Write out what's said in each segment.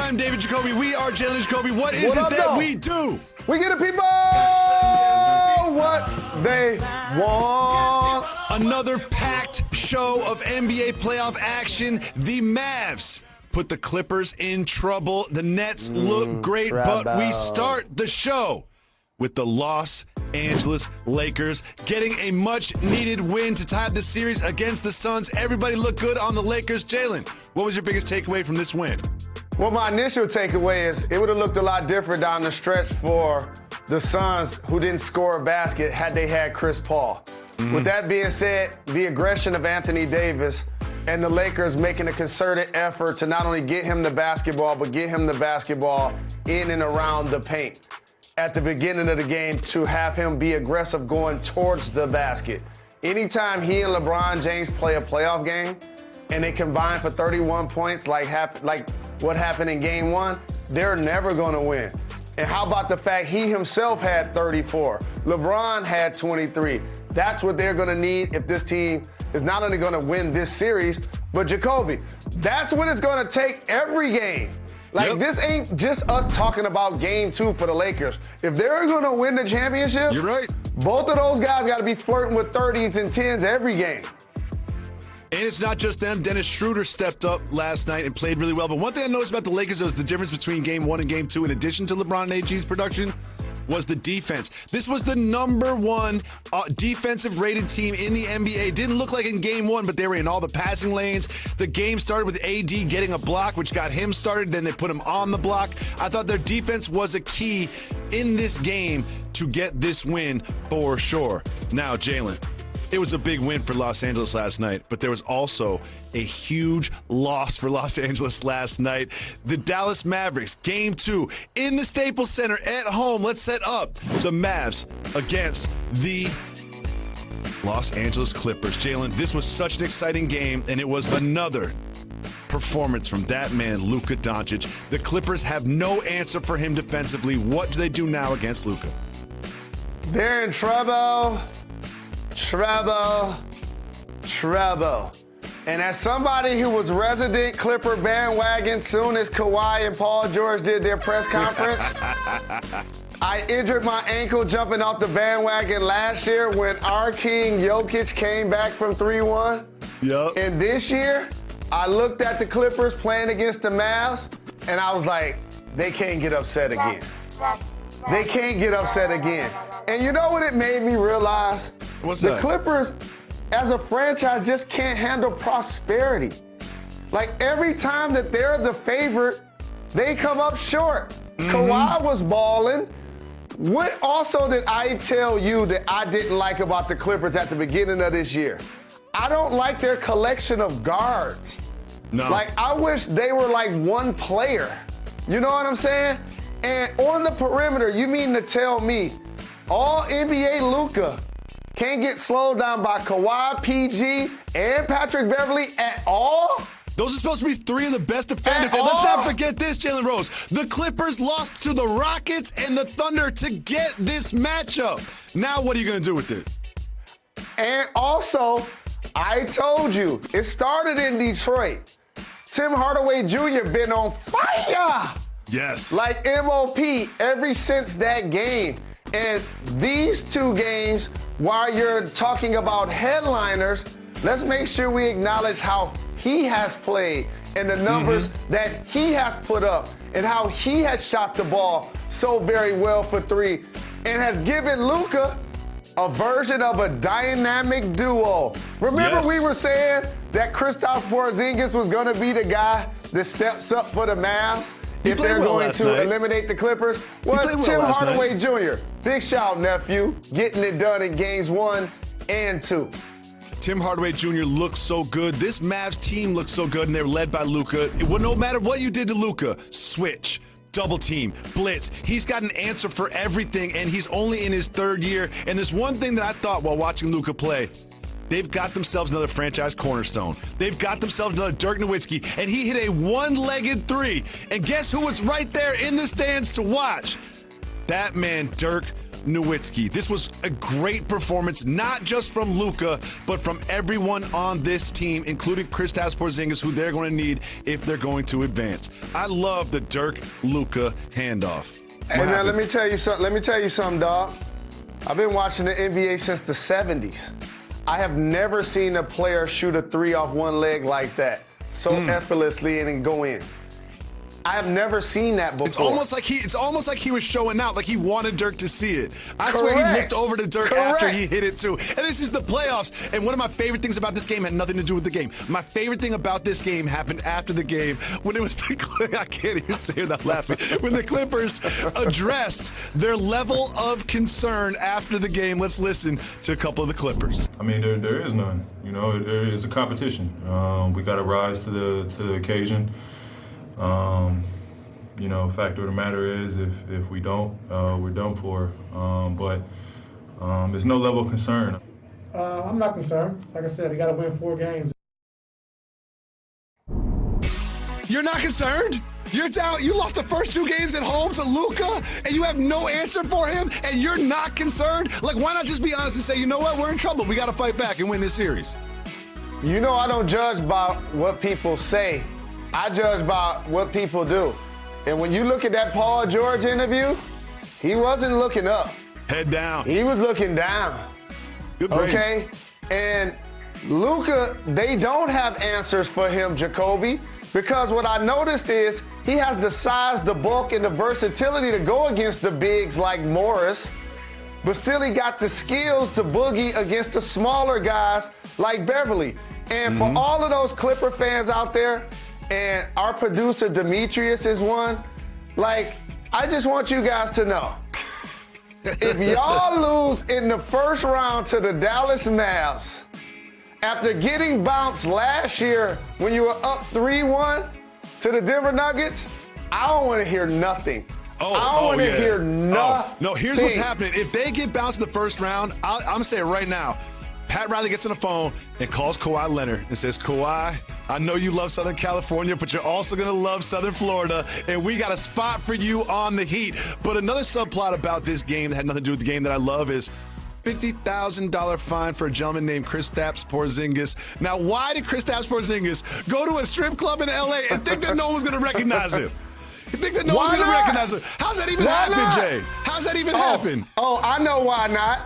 I'm David Jacoby. We are Jalen Jacoby. What is it that we do? We get the people what they want. Another packed show of NBA playoff action. The Mavs put the Clippers in trouble. The Nets look great, but we start the show with the Los Angeles Lakers getting a much-needed win to tie up the series against the Suns. Everybody looked good on the Lakers. Jalen, what was your biggest takeaway from this win? Well, my initial takeaway is it would have looked a lot different down the stretch for the Suns, who didn't score a basket had they had Chris Paul. With that being said, the aggression of Anthony Davis and the Lakers making a concerted effort to not only get him the basketball, but get him the basketball in and around the paint at the beginning of the game to have him be aggressive going towards the basket. Anytime he and LeBron James play a playoff game and they combine for 31 points like what happened in game one, they're never going to win. And how about the fact he himself had 34? LeBron had 23. That's what they're going to need if this team is not only going to win this series, but Jacoby, that's what it's going to take every game. This ain't just us talking about game two for the Lakers. If they're going to win the championship, you're right. Both of those guys got to be flirting with 30s and 10s every game. And it's not just them. Dennis Schroeder stepped up last night and played really well. But one thing I noticed about the Lakers was the difference between game one and game two, in addition to LeBron and AG's production, was the defense. This was the number one defensive rated team in the NBA. Didn't look like in game one, but they were in all the passing lanes. The game started with AD getting a block, which got him started. Then they put him on the block. I thought their defense was a key in this game to get this win for sure. Now, Jalen, it was a big win for Los Angeles last night, but there was also a huge loss for Los Angeles last night. The Dallas Mavericks, game two, in the Staples Center at home. Let's set up the Mavs against the Los Angeles Clippers. Jalen, this was such an exciting game, and it was another performance from that man, Luka Doncic. The Clippers have no answer for him defensively. What do they do now against Luka? They're in trouble. Trouble. And as somebody who was resident Clipper bandwagon soon as Kawhi and Paul George did their press conference, I injured my ankle jumping off the bandwagon last year when our king Jokic came back from 3-1. Yep. And this year, I looked at the Clippers playing against the Mavs, and I was like, they can't get upset again. They can't get upset again. And you know what it made me realize? What's that? The Clippers, as a franchise, just can't handle prosperity. Like, every time that they're the favorite, they come up short. Kawhi was balling. What also did I tell you that I didn't like about the Clippers at the beginning of this year? I don't like their collection of guards. No. Like, I wish they were like one player. You know what I'm saying? And on the perimeter, you mean to tell me all NBA Luka can't get slowed down by Kawhi, PG, and Patrick Beverly at all? Those are supposed to be three of the best defenders. And let's not forget this, Jalen Rose. The Clippers lost to the Rockets and the Thunder to get this matchup. Now what are you going to do with it? And also, I told you, it started in Detroit. Tim Hardaway Jr. been on fire. Yes. Like MOP ever since that game. And these two games, while you're talking about headliners, let's make sure we acknowledge how he has played and the numbers that he has put up and how he has shot the ball so very well for three and has given Luka a version of a dynamic duo. Remember we were saying that Kristaps Porzingis was going to be the guy that steps up for the Mavs if they're going to eliminate the Clippers? Well, Tim Hardaway Jr., big shout, nephew, getting it done in games 1 and 2. Tim Hardaway Jr. looks so good. This Mavs team looks so good, and they're led by Luka. No matter what you did to Luka, switch, double team, blitz. He's got an answer for everything, and he's only in his third year. And there's one thing that I thought while watching Luka play. They've got themselves another franchise cornerstone. They've got themselves another Dirk Nowitzki, and he hit a one-legged three. And guess who was right there in the stands to watch? That man, Dirk, Nowitzki. This was a great performance, not just from Luka, but from everyone on this team, including Kristaps Porzingis, who they're going to need if they're going to advance. I love the Dirk-Luka handoff. Hey, now let me tell you something, dog. I've been watching the NBA since the 70s. I have never seen a player shoot a three off one leg like that so effortlessly and then go in. I have never seen that before. It's almost like he was showing out, like he wanted Dirk to see it. I swear he looked over to Dirk after he hit it too. And this is the playoffs. And one of my favorite things about this game had nothing to do with the game. My favorite thing about this game happened after the game when it was I can't even say it without laughing. When the Clippers addressed their level of concern after the game. Let's listen to a couple of the Clippers. I mean, there is none. You know, there is a competition. We got to rise to the occasion. You know, fact of the matter is, if we don't, we're done for. But there's no level of concern. I'm not concerned. Like I said, they got to win 4 games. You're not concerned? You're down. You lost the first 2 games at home to Luka, and you have no answer for him, and you're not concerned? Like, why not just be honest and say, you know what, we're in trouble. We got to fight back and win this series. You know, I don't judge by what people say. I judge by what people do. And when you look at that Paul George interview, he wasn't looking up. Head down. He was looking down. Good brains. Okay? And Luka, they don't have answers for him, Jacoby, because what I noticed is he has the size, the bulk, and the versatility to go against the bigs like Morris, but still he got the skills to boogie against the smaller guys like Beverly. And for all of those Clipper fans out there, and our producer Demetrius is one, like, I just want you guys to know, if y'all lose in the first round to the Dallas Mavs, after getting bounced last year when you were up 3-1 to the Denver Nuggets, I don't want to hear nothing. I don't want to hear nothing. No, here's what's happening. If they get bounced in the first round, I'm going to say it right now. Pat Riley gets on the phone and calls Kawhi Leonard and says, Kawhi, I know you love Southern California, but you're also going to love Southern Florida, and we got a spot for you on the Heat. But another subplot about this game that had nothing to do with the game that I love is $50,000 fine for a gentleman named Kristaps Porzingis. Now, why did Kristaps Porzingis go to a strip club in L.A. and think that no one's going to recognize him? You think that no one's going to recognize him? How's that even happen, Jay? How's that even happen? Oh, I know why not.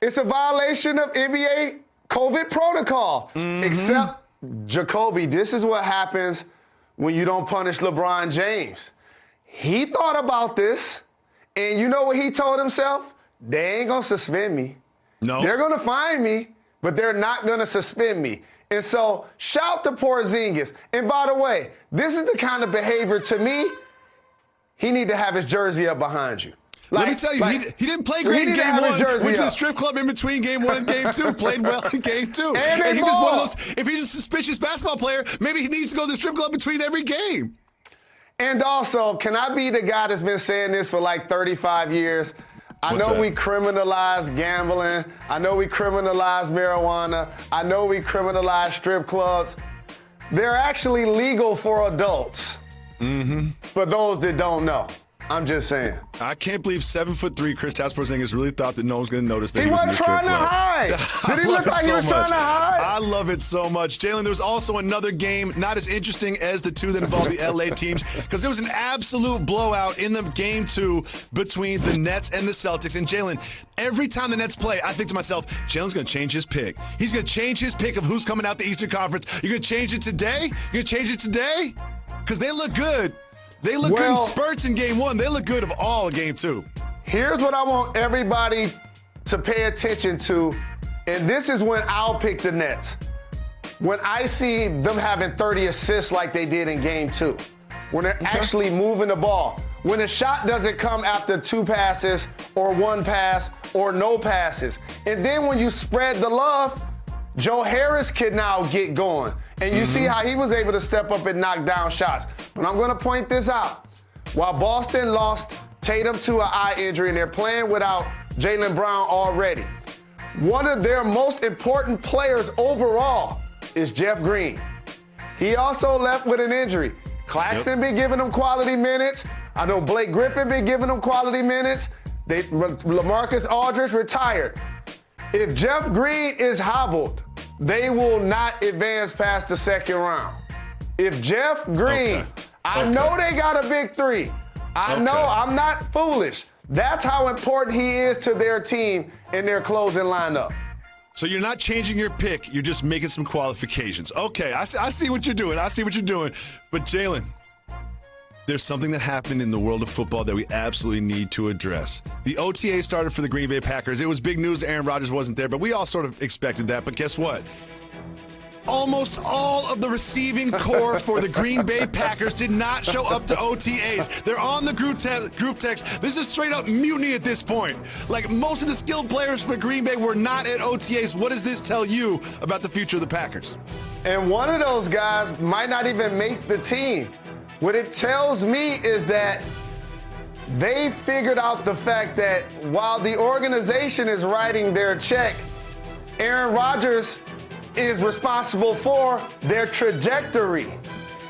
It's a violation of NBA COVID protocol. Except, Jacoby, this is what happens when you don't punish LeBron James. He thought about this, and you know what he told himself? They ain't going to suspend me. No. They're going to fine me, but they're not going to suspend me. And so, shout to Porzingis. And by the way, this is the kind of behavior, to me, he need to have his jersey up behind you. Let me tell you, he didn't play great in game 1. Went to the strip club in between game 1 and game 2. Played well in game 2. And he just one of those. If he's a suspicious basketball player, maybe he needs to go to the strip club between every game. And also, can I be the guy that's been saying this for like 35 years? I know we criminalize gambling. I know we criminalize marijuana. I know we criminalize strip clubs. They're actually legal for adults. For those that don't know. I'm just saying. I can't believe 7'3" Kristaps Porzingis really thought that no one was going to notice that he was in the strip club. He wasn't trying to hide. Did he look like he was trying to hide? I love it so much. Jalen, there was also another game, not as interesting as the 2 that involved the LA teams, because there was an absolute blowout in the game 2 between the Nets and the Celtics. And Jalen, every time the Nets play, I think to myself, Jalen's going to change his pick. He's going to change his pick of who's coming out the Eastern Conference. You're going to change it today? You're going to change it today? Because they look good. They look good in spurts in game 1. They look good of all of game 2. Here's what I want everybody to pay attention to, and this is when I'll pick the Nets. When I see them having 30 assists like they did in game 2, when they're actually moving the ball, when the shot doesn't come after 2 passes or 1 pass or no passes. And then when you spread the love, Joe Harris can now get going. And you see how he was able to step up and knock down shots. But I'm going to point this out. While Boston lost Tatum to an eye injury and they're playing without Jaylen Brown already, one of their most important players overall is Jeff Green. He also left with an injury. Claxton been giving him quality minutes. I know Blake Griffin been giving him quality minutes. LaMarcus Aldridge retired. If Jeff Green is hobbled, they will not advance past the second round. If Jeff Green, I know they got a big three. I know, I'm not foolish. That's how important he is to their team in their closing lineup. So you're not changing your pick. You're just making some qualifications. Okay, I see what you're doing. But Jalen, there's something that happened in the world of football that we absolutely need to address. The OTA started for the Green Bay Packers. It was big news Aaron Rodgers wasn't there, but we all sort of expected that. But guess what? Almost all of the receiving core for the Green Bay Packers did not show up to OTAs. They're on the group text. This is straight up mutiny at this point. Like, most of the skilled players for Green Bay were not at OTAs. What does this tell you about the future of the Packers? And one of those guys might not even make the team. What it tells me is that they figured out the fact that while the organization is writing their check, Aaron Rodgers is responsible for their trajectory.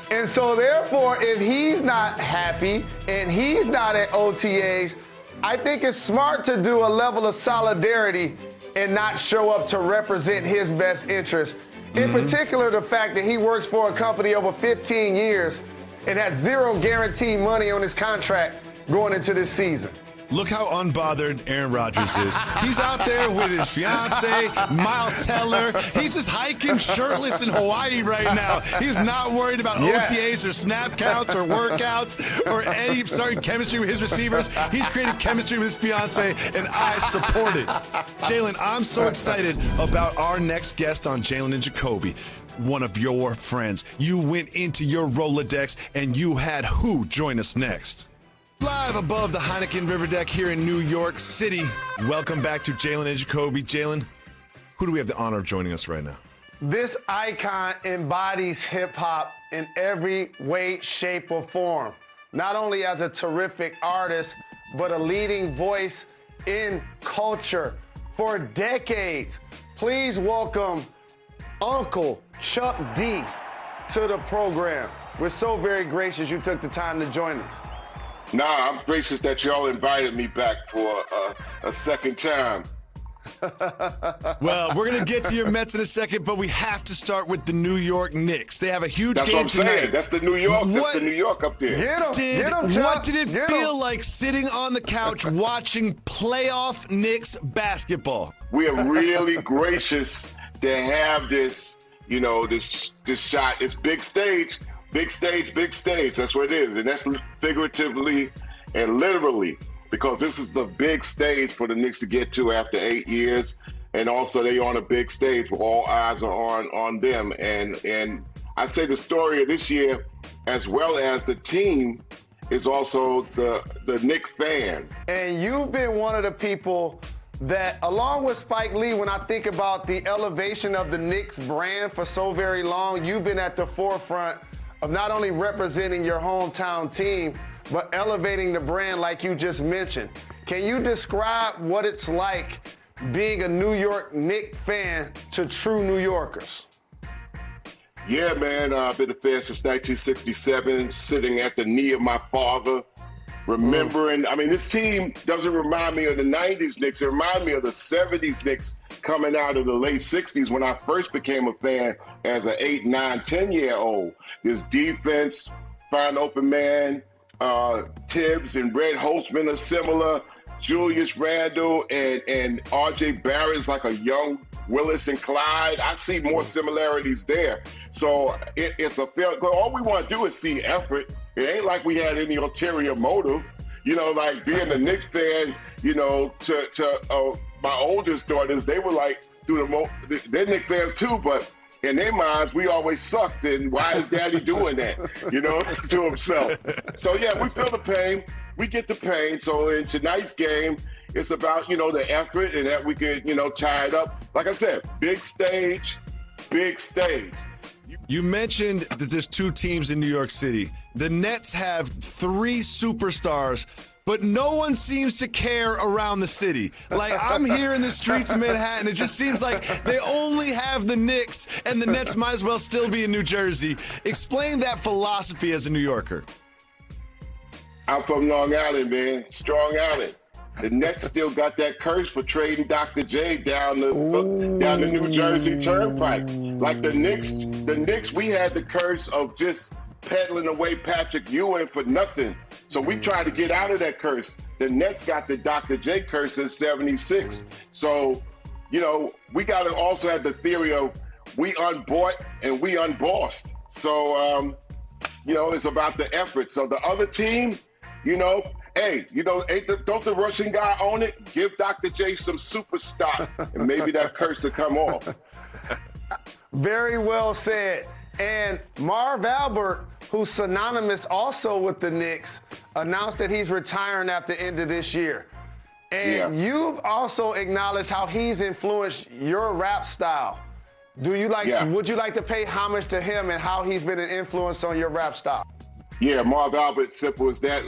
And so therefore, if he's not happy and he's not at OTAs, I think it's smart to do a level of solidarity and not show up to represent his best interest. In particular, the fact that he works for a company over 15 years and has zero guaranteed money on his contract going into this season. Look how unbothered Aaron Rodgers is. He's out there with his fiance, Miles Teller. He's just hiking shirtless in Hawaii right now. He's not worried about OTAs or snap counts or workouts or any starting chemistry with his receivers. He's created chemistry with his fiance, and I support it. Jalen, I'm so excited about our next guest on Jalen and Jacoby. One of your friends. You went into your Rolodex, and you had who join us next? Live above the Heineken River Deck here in New York City. Welcome back to Jalen and Jacoby. Jalen, who do we have the honor of joining us right now? This icon embodies hip-hop in every way, shape, or form. Not only as a terrific artist, but a leading voice in culture for decades. Please welcome Uncle Chuck D to the program. We're so very gracious you took the time to join us. Nah, I'm gracious that y'all invited me back for a second time. Well, we're going to get to your Mets in a second, but we have to start with the New York Knicks. They have a huge game tonight. That's what I'm saying. That's the New York. That's the New York up there. What did it feel like sitting on the couch watching playoff Knicks basketball? We are really gracious to have this, this shot. It's big stage. Big stage, big stage. That's what it is. And that's figuratively and literally, because this is the big stage for the Knicks to get to after 8 years. And also they on a big stage where all eyes are on them. And I say the story of this year, as well as the team, is also the Knick fan. And you've been one of the people that, along with Spike Lee, when I think about the elevation of the Knicks brand for so very long, you've been at the forefront of not only representing your hometown team, but elevating the brand like you just mentioned. Can you describe what it's like being a New York Knicks fan to true New Yorkers? Yeah, man, I've been a fan since 1967, sitting at the knee of my father, remembering, this team doesn't remind me of the 90s Knicks. It reminds me of the 70s Knicks coming out of the late 60s when I first became a fan as an 8, 9, 10-year-old. This defense, find open man, Tibbs and Red Holtzman are similar. Julius Randle and R.J. Barrett's like a young Willis and Clyde. I see more similarities there. So it's a fair. All we want to do is see effort. It ain't like we had any ulterior motive. Like being a Knicks fan, to my oldest daughters, they were like, they're Knicks fans too, but in their minds, we always sucked, and why is Daddy doing that, to himself? So, yeah, we feel the pain. We get the pain. So in tonight's game, it's about, the effort and that we could, tie it up. Like I said, big stage, big stage. You mentioned that there's two teams in New York City. The Nets have 3 superstars, but no one seems to care around the city. Like, I'm here in the streets of Manhattan. It just seems like they only have the Knicks, and the Nets might as well still be in New Jersey. Explain that philosophy as a New Yorker. I'm from Long Island, man. Strong Island. The Nets still got that curse for trading Dr. J down the New Jersey Turnpike. Like the Knicks, we had the curse of just peddling away Patrick Ewing for nothing. So we tried to get out of that curse. The Nets got the Dr. J curse in '76. So, we got to also have the theory of we unbought and we unbossed. So, it's about the effort. So the other team, hey, don't the Russian guy own it? Give Dr. J some super stock, and maybe that curse will come off. Very well said. And Marv Albert, who's synonymous also with the Knicks, announced that he's retiring after the end of this year. And you've also acknowledged how he's influenced your rap style. Would you like to pay homage to him and how he's been an influence on your rap style? Yeah, Marv Albert, simple as that.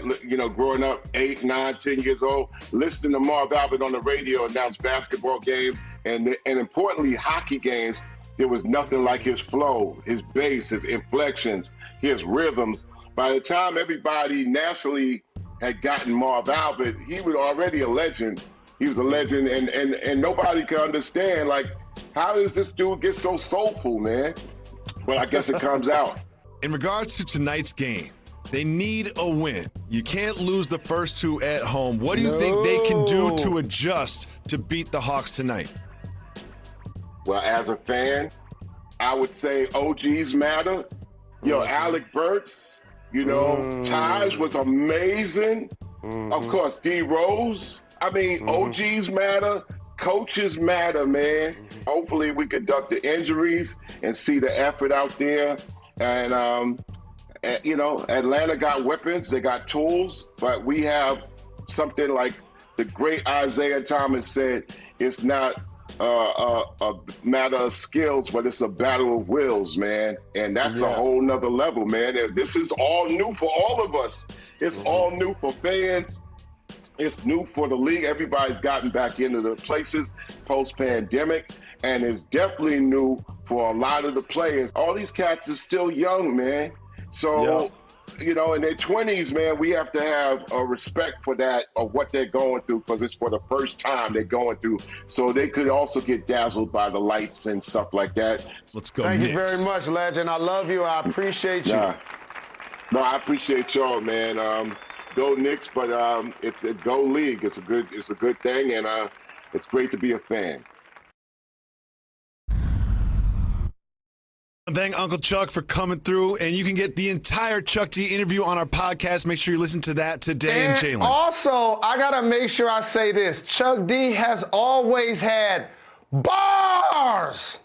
Growing up 8, 9, 10 years old, listening to Marv Albert on the radio announce basketball games and importantly, hockey games, there was nothing like his flow, his bass, his inflections, his rhythms. By the time everybody nationally had gotten Marv Albert, he was already a legend. He was a legend, and nobody could understand, how does this dude get so soulful, man? But I guess it comes out. In regards to tonight's game, they need a win. You can't lose the first two at home. What do you think they can do to adjust to beat the Hawks tonight? Well, as a fan, I would say OGs matter. Alec Burks, Taj was amazing. Of course, D Rose. OGs matter. Coaches matter, man. Hopefully we can duck the injuries and see the effort out there. And, Atlanta got weapons. They got tools. But we have something like the great Isaiah Thomas said, it's not a matter of skills, but it's a battle of wills, man. And that's a whole nother level, man. And this is all new for all of us. It's all new for fans. It's new for the league. Everybody's gotten back into their places post-pandemic, and it's definitely new for a lot of the players. All these cats are still young, man. So, in their 20s, man, we have to have a respect for that, of what they're going through, because it's for the first time they're going through. So they could also get dazzled by the lights and stuff like that. Let's go, Thank Knicks. you very much, legend. I love you. I appreciate you. No, I appreciate y'all, man. Go Knicks, but it's a go league. It's a good thing, and it's great to be a fan. Thank Uncle Chuck for coming through, and you can get the entire Chuck D interview on our podcast. Make sure you listen to that today. And Jalen. Also, I gotta make sure I say this: Chuck D has always had bars.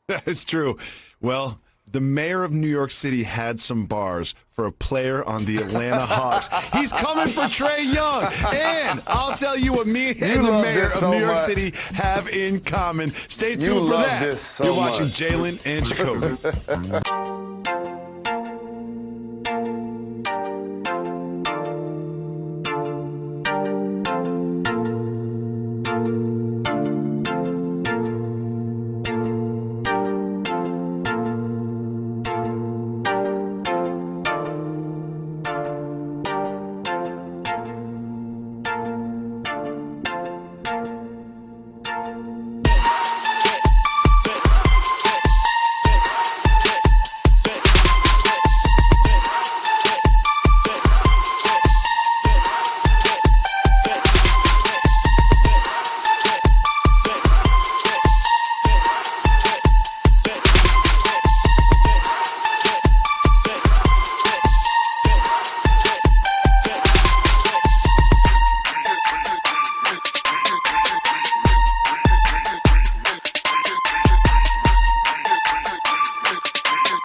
That is true. Well, the mayor of New York City had some bars for a player on the Atlanta Hawks. He's coming for Trae Young. And I'll tell you what me and the mayor of New York City have in common. Stay tuned for that. You're watching Jalen and Jacoby.